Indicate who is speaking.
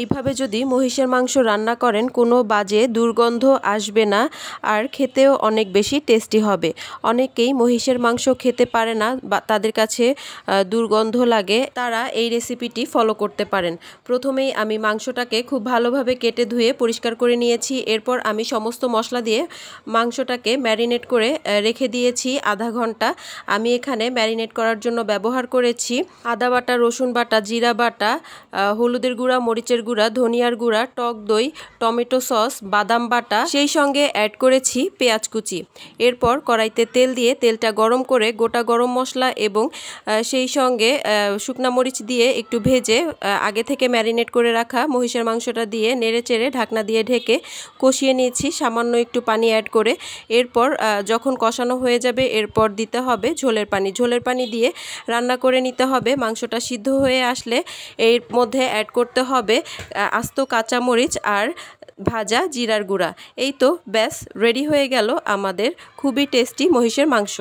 Speaker 1: এইভাবে যদি মহিষের মাংস রান্না করেন কোনো বাজে দুর্গন্ধ আসবে না, আর খেতেও অনেক বেশি টেস্টি হবে। অনেকেই মহিষের মাংস খেতে পারে না বা তাদের কাছে দুর্গন্ধ লাগে, তারা এই রেসিপিটি ফলো করতে পারেন। প্রথমেই আমি মাংসটাকে খুব ভালোভাবে কেটে ধুয়ে পরিষ্কার করে নিয়েছি। এরপর আমি সমস্ত মশলা দিয়ে মাংসটাকে ম্যারিনেট করে রেখে দিয়েছি আধা ঘন্টা। আমি এখানে ম্যারিনেট করার জন্য ব্যবহার করেছি আদা বাটা, রসুন বাটা, জিরা বাটা, হলুদের গুঁড়া, মরিচের গুঁড়া, ধনিয়ার গুঁড়া, টক দই, টমেটো সস, বাদাম বাটা, সেই সঙ্গে অ্যাড করেছি পেঁয়াজ কুচি। এরপর কড়াইতে তেল দিয়ে তেলটা গরম করে গোটা গরম মশলা এবং সেই সঙ্গে শুকনা মরিচ দিয়ে একটু ভেজে আগে থেকে ম্যারিনেট করে রাখা মহিষের মাংসটা দিয়ে নেড়েচেড়ে ঢাকনা দিয়ে ঢেকে কষিয়ে নিয়েছি সামান্য একটু পানি অ্যাড করে। এরপর যখন কষানো হয়ে যাবে এরপর দিতে হবে ঝোলের পানি। ঝোলের পানি দিয়ে রান্না করে নিতে হবে। মাংসটা সিদ্ধ হয়ে আসলে এর মধ্যে অ্যাড করতে হবে আস্ত কাঁচামরিচ আর ভাজা জিরার গুঁড়া। এই তো ব্যাস রেডি হয়ে গেল আমাদের খুবই টেস্টি মহিষের মাংস।